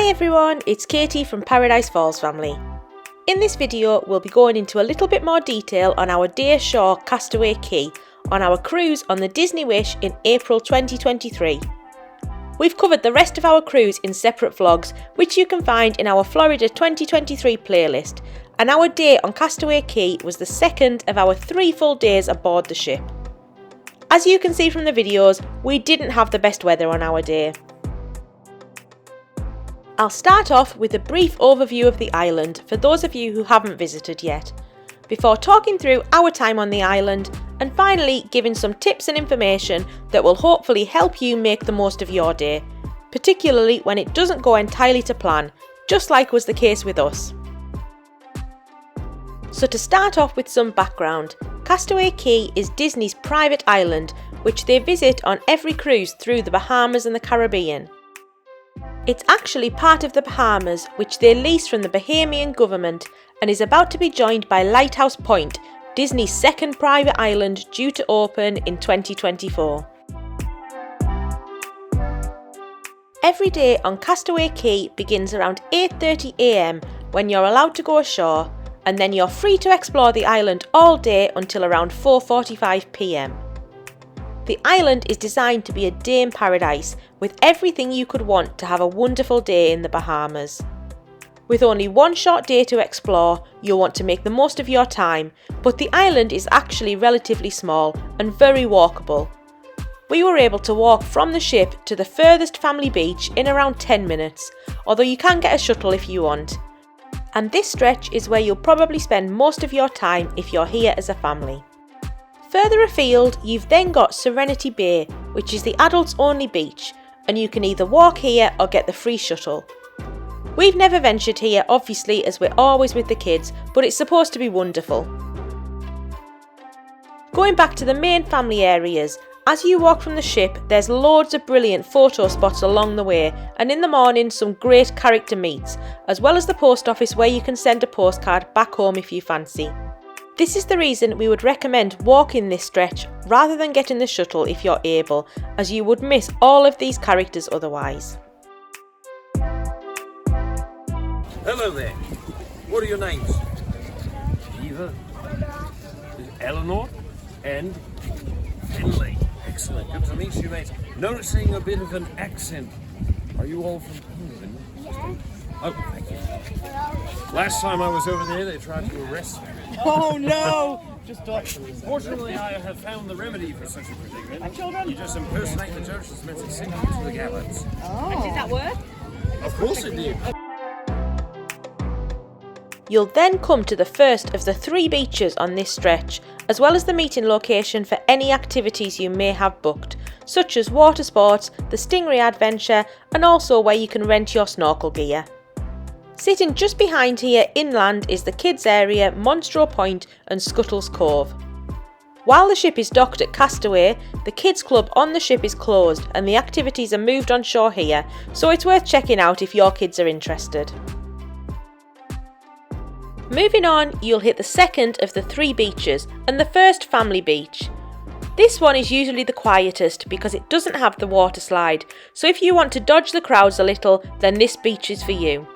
Hi everyone, it's Katie from Paradise Falls family. In this video we'll be going into a little bit more detail on our day ashore Castaway Cay on our cruise on the Disney Wish in April 2023. We've covered the rest of our cruise in separate vlogs which you can find in our Florida 2023 playlist, and our day on Castaway Cay was the second of our 3 full days aboard the ship. As you can see from the videos, we didn't have the best weather on our day. I'll start off with a brief overview of the island for those of you who haven't visited yet, before talking through our time on the island and finally giving some tips and information that will hopefully help you make the most of your day, particularly when it doesn't go entirely to plan, just like was the case with us. So to start off with some background, Castaway Cay is Disney's private island which they visit on every cruise through the Bahamas and the Caribbean. It's actually part of the Bahamas which they lease from the Bahamian government and is about to be joined by Lighthouse Point, Disney's second private island due to open in 2024. Every day on Castaway Cay begins around 8:30 AM when you're allowed to go ashore, and then you're free to explore the island all day until around 4:45 PM. The island is designed to be a day in paradise with everything you could want to have a wonderful day in the Bahamas. With only one short day to explore, you'll want to make the most of your time, but the island is actually relatively small and very walkable. We were able to walk from the ship to the furthest family beach in around 10 minutes, although you can get a shuttle if you want. And this stretch is where you'll probably spend most of your time if you're here as a family. Further afield, you've then got Serenity Bay, which is the adults only beach, and you can either walk here or get the free shuttle. We've never ventured here obviously as we're always with the kids, but it's supposed to be wonderful. Going back to the main family areas, as you walk from the ship there's loads of brilliant photo spots along the way, and in the morning some great character meets, as well as the post office where you can send a postcard back home if you fancy. This is the reason we would recommend walking this stretch rather than getting the shuttle if you're able, as you would miss all of these characters otherwise. Hello there. What are your names? Eva, Eleanor, and Finley. Excellent. Good to meet you, mate. Noticing a bit of an accent. Are you all from England? Oh, thank you. Last time I was over there, they tried to arrest me. Oh no! Just don't. Fortunately, I have found the remedy for such a predicament. My children? You just impersonate the judge that's meant to send you to the gallows. Oh. And did that work? Of course it did. You'll then come to the first of the 3 beaches on this stretch, as well as the meeting location for any activities you may have booked, such as water sports, the Stingray Adventure, and also where you can rent your snorkel gear. Sitting just behind here inland is the kids area, Monstro Point and Scuttles Cove. While the ship is docked at Castaway, the kids club on the ship is closed and the activities are moved on shore here, so it's worth checking out if your kids are interested. Moving on, you'll hit the second of the 3 beaches and the first family beach. This one is usually the quietest because it doesn't have the water slide, so if you want to dodge the crowds a little, then this beach is for you.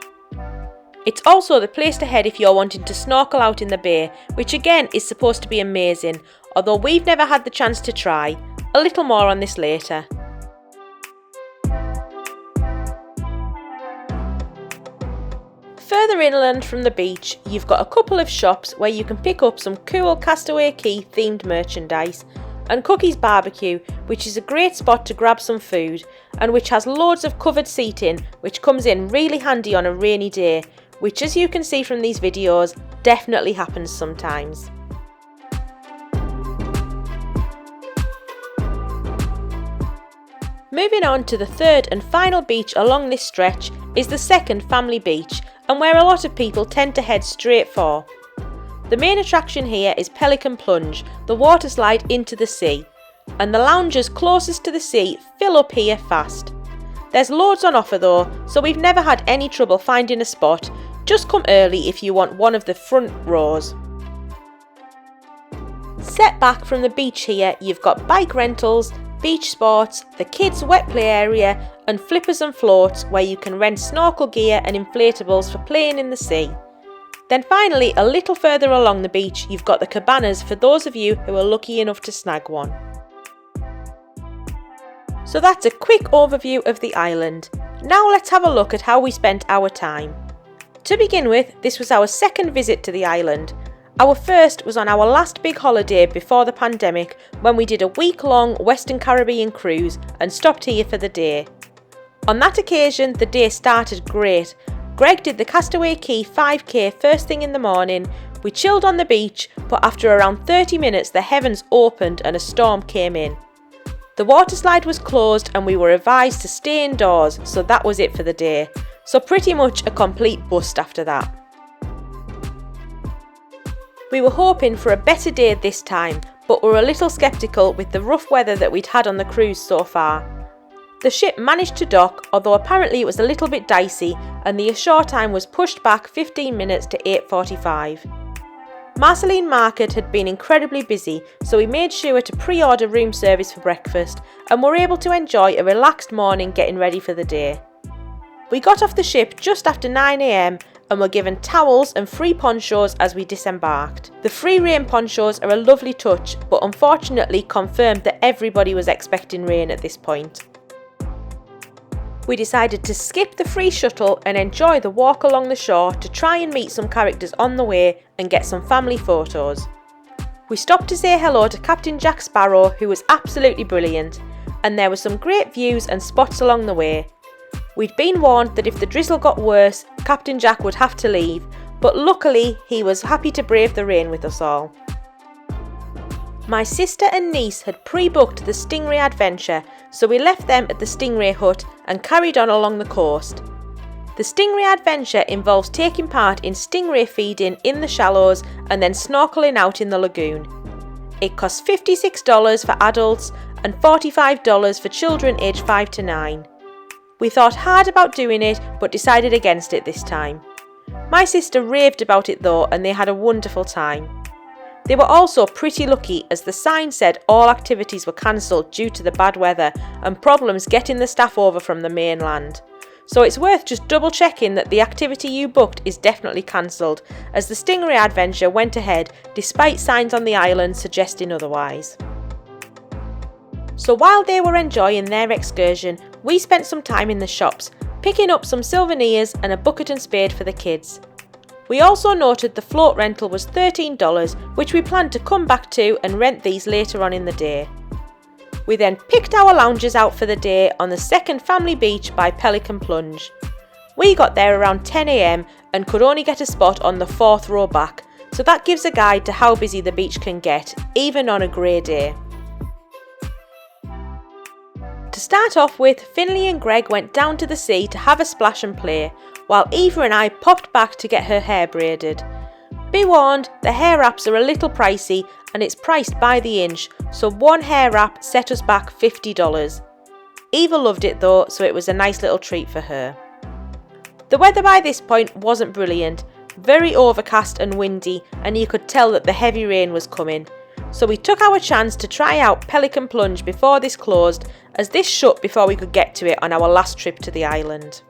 It's also the place to head if you're wanting to snorkel out in the bay, which again is supposed to be amazing, although we've never had the chance to try. A little more on this later. Further inland from the beach, you've got a couple of shops where you can pick up some cool Castaway Cay themed merchandise, and Cookies BBQ, which is a great spot to grab some food, and which has loads of covered seating, which comes in really handy on a rainy day, which as you can see from these videos, definitely happens sometimes. Moving on to the third and final beach along this stretch is the second family beach, and where a lot of people tend to head straight for. The main attraction here is Pelican Plunge, the water slide into the sea, and the lounges closest to the sea fill up here fast. There's loads on offer though, so we've never had any trouble finding a spot. Just come early if you want one of the front rows. Set back from the beach here, you've got bike rentals, beach sports, the kids' wet play area, and flippers and floats where you can rent snorkel gear and inflatables for playing in the sea. Then finally, a little further along the beach, you've got the cabanas for those of you who are lucky enough to snag one. So that's a quick overview of the island. Now let's have a look at how we spent our time. To begin with, this was our second visit to the island. Our first was on our last big holiday before the pandemic, when we did a week-long Western Caribbean cruise and stopped here for the day. On that occasion, the day started great. Greg did the Castaway Cay 5K first thing in the morning. We chilled on the beach, but after around 30 minutes the heavens opened and a storm came in. The waterslide was closed and we were advised to stay indoors, so that was it for the day. So pretty much a complete bust after that. We were hoping for a better day this time, but were a little sceptical with the rough weather that we'd had on the cruise so far. The ship managed to dock, although apparently it was a little bit dicey, and the ashore time was pushed back 15 minutes to 8:45. Marceline Market had been incredibly busy, so we made sure to pre-order room service for breakfast and were able to enjoy a relaxed morning getting ready for the day. We got off the ship just after 9 AM and were given towels and free ponchos as we disembarked. The free rain ponchos are a lovely touch, but unfortunately confirmed that everybody was expecting rain at this point. We decided to skip the free shuttle and enjoy the walk along the shore to try and meet some characters on the way and get some family photos. We stopped to say hello to Captain Jack Sparrow, who was absolutely brilliant, and there were some great views and spots along the way. We'd been warned that if the drizzle got worse, Captain Jack would have to leave, but luckily he was happy to brave the rain with us all. My sister and niece had pre-booked the Stingray Adventure, so we left them at the Stingray hut and carried on along the coast. The Stingray Adventure involves taking part in stingray feeding in the shallows and then snorkelling out in the lagoon. It costs $56 for adults and $45 for children aged 5 to 9. We thought hard about doing it but decided against it this time. My sister raved about it though, and they had a wonderful time. They were also pretty lucky, as the sign said all activities were cancelled due to the bad weather and problems getting the staff over from the mainland. So it's worth just double checking that the activity you booked is definitely cancelled, as the Stingray Adventure went ahead despite signs on the island suggesting otherwise. So while they were enjoying their excursion, we spent some time in the shops, picking up some souvenirs and a bucket and spade for the kids. We also noted the float rental was $13, which we planned to come back to and rent these later on in the day. We then picked our lounges out for the day on the second family beach by Pelican Plunge. We got there around 10 AM and could only get a spot on the 4th row back, so that gives a guide to how busy the beach can get, even on a grey day. To start off with, Finley and Greg went down to the sea to have a splash and play, while Eva and I popped back to get her hair braided. Be warned, the hair wraps are a little pricey and it's priced by the inch, so one hair wrap set us back $50. Eva loved it though, so it was a nice little treat for her. The weather by this point wasn't brilliant, very overcast and windy, and you could tell that the heavy rain was coming. So we took our chance to try out Pelican Plunge before this closed, as this shut before we could get to it on our last trip to the island.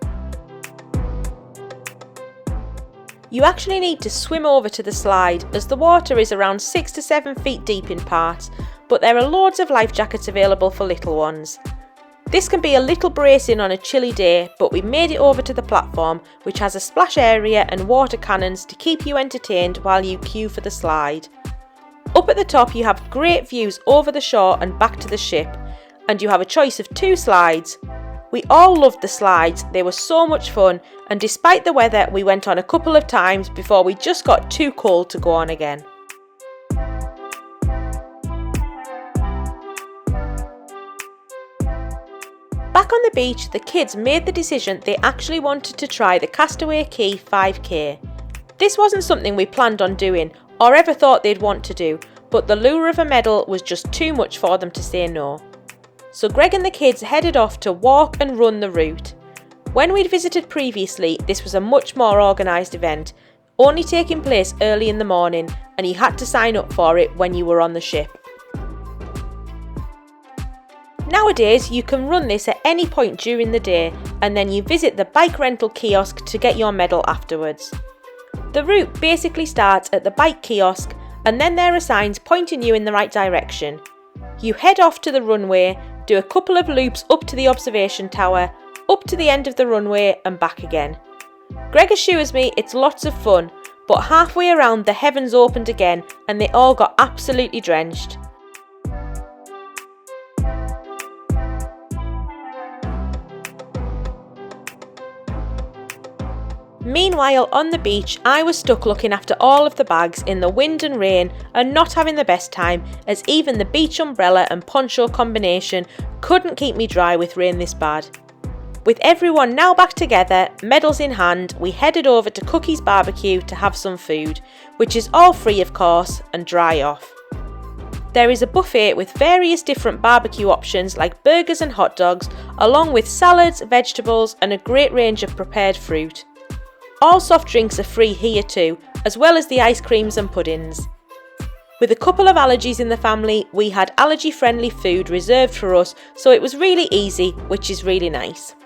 You actually need to swim over to the slide, as the water is around 6 to 7 feet deep in parts, but there are loads of life jackets available for little ones. This can be a little bracing on a chilly day, but we made it over to the platform, which has a splash area and water cannons to keep you entertained while you queue for the slide. Up at the top you have great views over the shore and back to the ship, and you have a choice of 2 slides. We all loved the slides, they were so much fun, and despite the weather we went on a couple of times before we just got too cold to go on again. Back on the beach, the kids made the decision they actually wanted to try the Castaway Cay 5K. This wasn't something we planned on doing or ever thought they'd want to do, but the lure of a medal was just too much for them to say no. So Greg and the kids headed off to walk and run the route. When we'd visited previously, this was a much more organised event, only taking place early in the morning, and you had to sign up for it when you were on the ship. Nowadays you can run this at any point during the day and then you visit the bike rental kiosk to get your medal afterwards. The route basically starts at the bike kiosk and then there are signs pointing you in the right direction. You head off to the runway, do a couple of loops up to the observation tower, up to the end of the runway and back again. Greg assures me it's lots of fun, but halfway around the heavens opened again and they all got absolutely drenched. Meanwhile, on the beach, I was stuck looking after all of the bags in the wind and rain and not having the best time, as even the beach umbrella and poncho combination couldn't keep me dry with rain this bad. With everyone now back together, medals in hand, we headed over to Cookies BBQ to have some food, which is all free of course, and dry off. There is a buffet with various different barbecue options like burgers and hot dogs, along with salads, vegetables and a great range of prepared fruit. All soft drinks are free here too, as well as the ice creams and puddings. With a couple of allergies in the family, we had allergy-friendly food reserved for us, so it was really easy, which is really nice.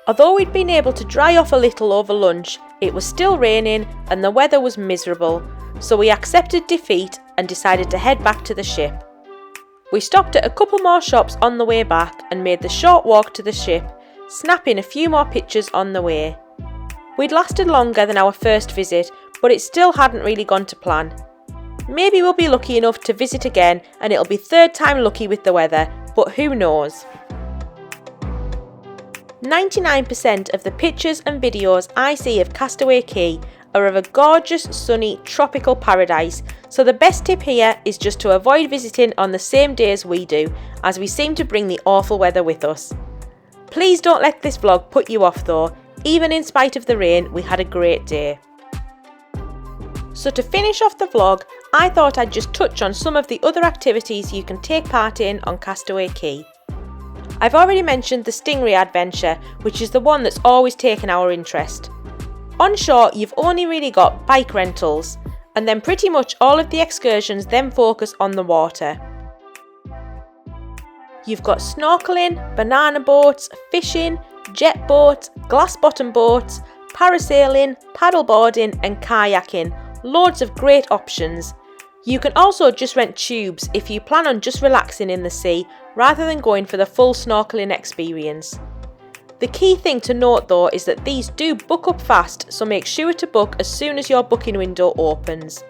Although we'd been able to dry off a little over lunch, it was still raining and the weather was miserable, so we accepted defeat and decided to head back to the ship. We stopped at a couple more shops on the way back and made the short walk to the ship, snapping a few more pictures on the way. We'd lasted longer than our first visit, but it still hadn't really gone to plan. Maybe we'll be lucky enough to visit again and it'll be third time lucky with the weather, but who knows? 99% of the pictures and videos I see of Castaway Cay are of a gorgeous, sunny, tropical paradise, so the best tip here is just to avoid visiting on the same day as we do, as we seem to bring the awful weather with us. Please don't let this vlog put you off though, even in spite of the rain, we had a great day. So to finish off the vlog, I thought I'd just touch on some of the other activities you can take part in on Castaway Cay. I've already mentioned the Stingray Adventure, which is the one that's always taken our interest. On shore, you've only really got bike rentals, and then pretty much all of the excursions then focus on the water. You've got snorkeling, banana boats, fishing, jet boats, glass bottom boats, parasailing, paddleboarding and kayaking. Loads of great options. You can also just rent tubes if you plan on just relaxing in the sea rather than going for the full snorkeling experience. The key thing to note though is that these do book up fast, so make sure to book as soon as your booking window opens.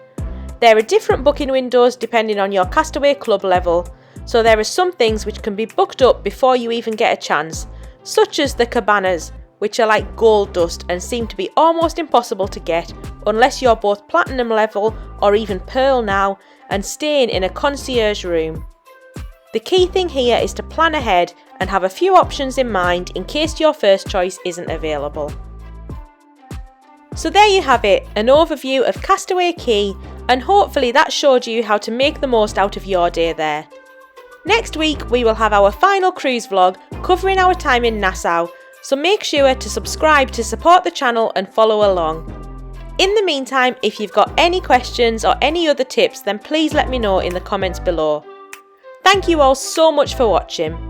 There are different booking windows depending on your Castaway Club level, so there are some things which can be booked up before you even get a chance, such as the cabanas, which are like gold dust and seem to be almost impossible to get unless you're both platinum level or even pearl now and staying in a concierge room. The key thing here is to plan ahead and have a few options in mind in case your first choice isn't available. So there you have it, an overview of Castaway Cay, and hopefully that showed you how to make the most out of your day there. Next week we will have our final cruise vlog covering our time in Nassau, so make sure to subscribe to support the channel and follow along. In the meantime, if you've got any questions or any other tips, then please let me know in the comments below. Thank you all so much for watching.